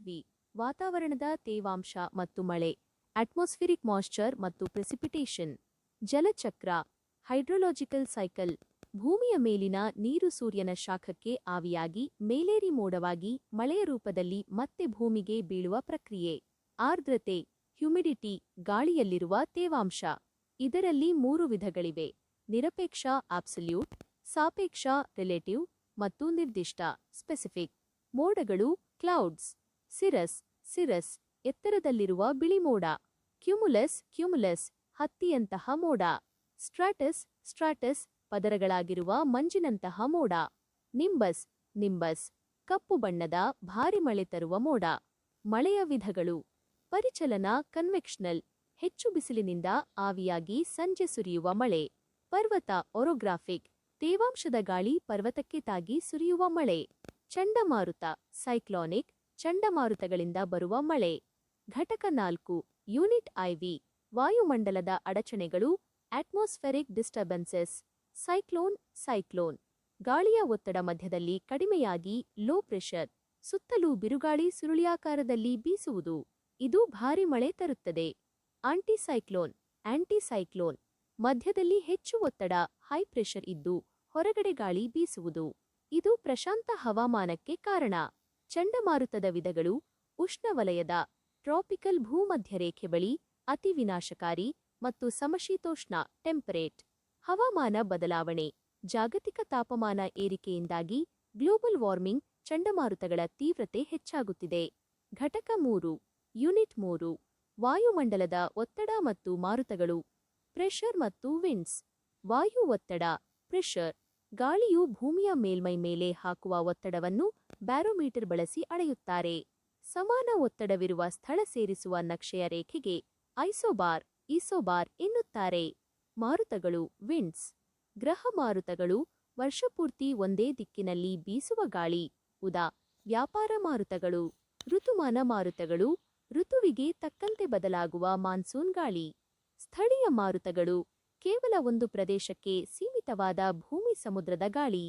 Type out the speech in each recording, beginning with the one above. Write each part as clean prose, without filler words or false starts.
ಪೃಥ್ವಿ, ವಾತಾವರಣದ ತೇವಾಂಶ ಮತ್ತು ಮಳೆ, ಅಟ್ಮಾಸ್ಫಿರಿಕ್ ಮಾಯ್ಶ್ಚರ್ ಮತ್ತು ಪ್ರೆಸಿಪಿಟೇಷನ್, ಜಲಚಕ್ರ, ಹೈಡ್ರೋಲಾಜಿಕಲ್ ಸೈಕಲ್, ಭೂಮಿಯ ಮೇಲಿನ ನೀರು ಸೂರ್ಯನ ಶಾಖಕ್ಕೆ ಆವಿಯಾಗಿ ಮೇಲೇರಿ ಮೋಡವಾಗಿ ಮಳೆಯ ರೂಪದಲ್ಲಿ ಮತ್ತೆ ಭೂಮಿಗೆ ಬೀಳುವ ಪ್ರಕ್ರಿಯೆ, ಆರ್ದ್ರತೆ, ಹ್ಯುಮಿಡಿಟಿ, ಗಾಳಿಯಲ್ಲಿರುವ ತೇವಾಂಶ. ಇದರಲ್ಲಿ 3 ವಿಧಗಳಿವೆ: ನಿರಪೇಕ್ಷ ಅಬ್ಸಲ್ಯೂಟ್, ಸಾಪೇಕ್ಷ ರಿಲೇಟಿವ್ ಮತ್ತು ನಿರ್ದಿಷ್ಟ ಸ್ಪೆಸಿಫಿಕ್. ಮೋಡಗಳು ಕ್ಲೌಡ್ಸ್, ಸಿರಸ್ ಎತ್ತರದಲ್ಲಿರುವ ಬಿಳಿ ಮೋಡ, ಕ್ಯುಮುಲಸ್ ಹತ್ತಿಯಂತಹ ಮೋಡ, ಸ್ಟ್ರಾಟಸ್ ಪದರಗಳಾಗಿರುವ ಮಂಜಿನಂತಹ ಮೋಡ, ನಿಂಬಸ್ ಕಪ್ಪು ಬಣ್ಣದ ಭಾರಿ ಮಳೆ ತರುವ ಮೋಡ. ಮಳೆಯ ವಿಧಗಳು: ಪರಿಚಲನ ಕನ್ವೆಕ್ಷನಲ್, ಹೆಚ್ಚು ಬಿಸಿಲಿನಿಂದ ಆವಿಯಾಗಿ ಸಂಜೆ ಸುರಿಯುವ ಮಳೆ. ಪರ್ವತ ಒರೋಗ್ರಾಫಿಕ್, ತೇವಾಂಶದ ಗಾಳಿ ಪರ್ವತಕ್ಕೆ ತಾಗಿ ಸುರಿಯುವ ಮಳೆ. ಚಂಡಮಾರುತ ಸೈಕ್ಲೋನಿಕ್, ಚಂಡಮಾರುತಗಳಿಂದ ಬರುವ ಮಳೆ. ಘಟಕ 4 ಯೂನಿಟ್ IV, ವಾಯುಮಂಡಲದ ಅಡಚಣೆಗಳು, ಅಟ್ಮಾಸ್ಫೆರಿಕ್ ಡಿಸ್ಟರ್ಬೆನ್ಸಸ್. ಸೈಕ್ಲೋನ್, ಗಾಳಿಯ ಒತ್ತಡ ಮಧ್ಯದಲ್ಲಿ ಕಡಿಮೆಯಾಗಿ ಲೋ ಪ್ರೆಷರ್, ಸುತ್ತಲೂ ಬಿರುಗಾಳಿ ಸುರುಳಿಯಾಕಾರದಲ್ಲಿ ಬೀಸುವುದು. ಇದು ಭಾರಿ ಮಳೆ ತರುತ್ತದೆ. ಆಂಟಿಸೈಕ್ಲೋನ್, ಮಧ್ಯದಲ್ಲಿ ಹೆಚ್ಚು ಒತ್ತಡ ಹೈ ಪ್ರೆಷರ್ ಇದ್ದು ಹೊರಗಡೆ ಗಾಳಿ ಬೀಸುವುದು. ಇದು ಪ್ರಶಾಂತ ಹವಾಮಾನಕ್ಕೆ ಕಾರಣ. ಚಂಡಮಾರುತದ ವಿಧಗಳು: ಉಷ್ಣವಲಯದ, ಟ್ರಾಪಿಕಲ್ ಭೂಮಧ್ಯರೇಖೆ ಬಳಿ, ಅತಿ ವಿನಾಶಕಾರಿ ಮತ್ತು ಸಮಶೀತೋಷ್ಣ ಟೆಂಪರೇಟ್. ಹವಾಮಾನ ಬದಲಾವಣೆ, ಜಾಗತಿಕ ತಾಪಮಾನ ಏರಿಕೆಯಿಂದಾಗಿ ಗ್ಲೋಬಲ್ ವಾರ್ಮಿಂಗ್, ಚಂಡಮಾರುತಗಳ ತೀವ್ರತೆ ಹೆಚ್ಚಾಗುತ್ತಿದೆ. ಘಟಕ 3 ಯೂನಿಟ್ 3, ವಾಯುಮಂಡಲದ ಒತ್ತಡ ಮತ್ತು ಮಾರುತಗಳು. ಪ್ರೆಷರ್ ಮತ್ತು ವಿಂಡ್ಸ್. ವಾಯು ಒತ್ತಡ ಪ್ರೆಷರ್, ಗಾಳಿಯು ಭೂಮಿಯ ಮೇಲ್ಮೈ ಮೇಲೆ ಹಾಕುವ ಒತ್ತಡವನ್ನು ಬ್ಯಾರೋಮೀಟರ್ ಬಳಸಿ ಅಳೆಯುತ್ತಾರೆ. ಸಮಾನ ಒತ್ತಡವಿರುವ ಸ್ಥಳ ಸೇರಿಸುವ ನಕ್ಷೆಯ ರೇಖೆಗೆ ಐಸೋಬಾರ್ ಎನ್ನುತ್ತಾರೆ. ಮಾರುತಗಳು ವಿಂಡ್ಸ್. ಗ್ರಹ ಮಾರುತಗಳು, ವರ್ಷಪೂರ್ತಿ ಒಂದೇ ದಿಕ್ಕಿನಲ್ಲಿ ಬೀಸುವ ಗಾಳಿ. ವ್ಯಾಪಾರ ಮಾರುತಗಳು. ಋತುಮಾನ ಮಾರುತಗಳು, ಋತುವಿಗೆ ತಕ್ಕಂತೆ ಬದಲಾಗುವ ಮಾನ್ಸೂನ್ ಗಾಳಿ. ಸ್ಥಳೀಯ ಮಾರುತಗಳು, ಕೇವಲ ಒಂದು ಪ್ರದೇಶಕ್ಕೆ ಸೀಮಿತವಾದ ಭೂಮಿ ಸಮುದ್ರದ ಗಾಳಿ.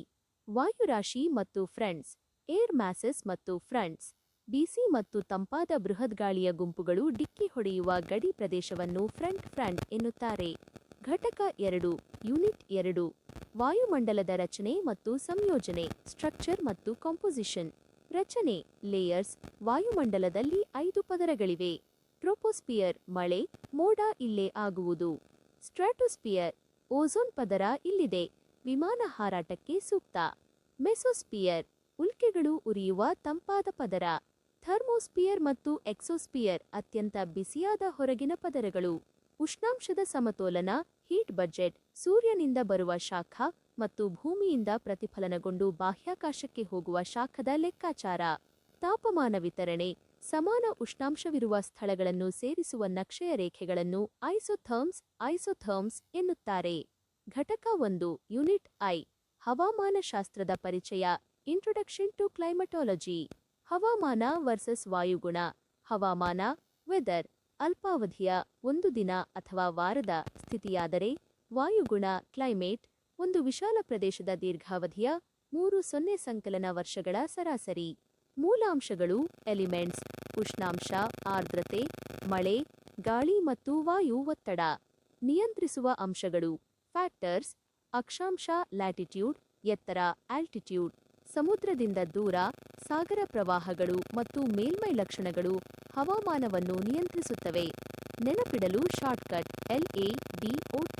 ವಾಯುರಾಶಿ ಮತ್ತು ಫ್ರಂಟ್ಸ್, ಏರ್ ಮ್ಯಾಸಸ್ ಮತ್ತು ಫ್ರಂಟ್ಸ್, ಬಿಸಿ ಮತ್ತು ತಂಪಾದ ಬೃಹದ್ಗಾಳಿಯ ಗುಂಪುಗಳು ಡಿಕ್ಕಿ ಹೊಡೆಯುವ ಗಡಿ ಪ್ರದೇಶವನ್ನು ಫ್ರಂಟ್ ಎನ್ನುತ್ತಾರೆ. ಘಟಕ 2 ಯೂನಿಟ್ 2, ವಾಯುಮಂಡಲದ ರಚನೆ ಮತ್ತು ಸಂಯೋಜನೆ, ಸ್ಟ್ರಕ್ಚರ್ ಮತ್ತು ಕಾಂಪೋಸಿಷನ್. ರಚನೆ, ಲೇಯರ್ಸ್. ವಾಯುಮಂಡಲದಲ್ಲಿ 5 ಪದರಗಳಿವೆ. ಟ್ರೋಪೋಸ್ಪಿಯರ್, ಮಳೆ, ಮೋಡ ಇಲ್ಲೇ ಆಗುವುದು. ಸ್ಟ್ರಾಟೋಸ್ಪಿಯರ್, ಓಝೋನ್ ಪದರ ಇಲ್ಲಿದೆ, ವಿಮಾನ ಹಾರಾಟಕ್ಕೆ ಸೂಕ್ತ. ಮೆಸೋಸ್ಪಿಯರ್, ಉಲ್ಕೆಗಳು ಉರಿಯುವ ತಂಪಾದ ಪದರ. ಥರ್ಮೋಸ್ಪಿಯರ್ ಮತ್ತು ಎಕ್ಸೋಸ್ಪಿಯರ್, ಅತ್ಯಂತ ಬಿಸಿಯಾದ ಹೊರಗಿನ ಪದರಗಳು. ಉಷ್ಣಾಂಶದ ಸಮತೋಲನ, ಹೀಟ್ ಬಜೆಟ್, ಸೂರ್ಯನಿಂದ ಬರುವ ಶಾಖ ಮತ್ತು ಭೂಮಿಯಿಂದ ಪ್ರತಿಫಲನಗೊಂಡು ಬಾಹ್ಯಾಕಾಶಕ್ಕೆ ಹೋಗುವ ಶಾಖದ ಲೆಕ್ಕಾಚಾರ. ತಾಪಮಾನ ವಿತರಣೆ, ಸಮಾನ ಉಷ್ಣಾಂಶವಿರುವ ಸ್ಥಳಗಳನ್ನು ಸೇರಿಸುವ ನಕ್ಷೆಯ ರೇಖೆಗಳನ್ನು ಐಸೋಥರ್ಮ್ಸ್ ಎನ್ನುತ್ತಾರೆ. ಘಟಕ 1 ಯೂನಿಟ್ I, ಹವಾಮಾನಶಾಸ್ತ್ರದ ಪರಿಚಯ, ಇಂಟ್ರೊಡಕ್ಷನ್ ಟು ಕ್ಲೈಮಟಾಲಜಿ. ಹವಾಮಾನ ವರ್ಸಸ್ ವಾಯುಗುಣ. ಹವಾಮಾನ ವೆದರ್, ಅಲ್ಪಾವಧಿಯ, ಒಂದು ದಿನ ಅಥವಾ ವಾರದ ಸ್ಥಿತಿಯಾದರೆ. ವಾಯುಗುಣ ಕ್ಲೈಮೇಟ್, ಒಂದು ವಿಶಾಲ ಪ್ರದೇಶದ ದೀರ್ಘಾವಧಿಯ 3 ಸಂಕಲನ ವರ್ಷಗಳ ಸರಾಸರಿ. ಮೂಲಾಂಶಗಳು ಎಲಿಮೆಂಟ್ಸ್, ಉಷ್ಣಾಂಶ, ಆರ್ದ್ರತೆ, ಮಳೆ, ಗಾಳಿ ಮತ್ತು ವಾಯು ಒತ್ತಡ. ನಿಯಂತ್ರಿಸುವ ಅಂಶಗಳು ಫ್ಯಾಕ್ಟರ್ಸ್, ಅಕ್ಷಾಂಶ ಲ್ಯಾಟಿಟ್ಯೂಡ್, ಎತ್ತರ ಆಲ್ಟಿಟ್ಯೂಡ್, ಸಮುದ್ರದಿಂದ ದೂರ, ಸಾಗರ ಪ್ರವಾಹಗಳು ಮತ್ತು ಮೇಲ್ಮೈ ಲಕ್ಷಣಗಳು ಹವಾಮಾನವನ್ನು ನಿಯಂತ್ರಿಸುತ್ತವೆ. ನೆನಪಿಡಲು ಶಾರ್ಟ್ಕಟ್ LADOT.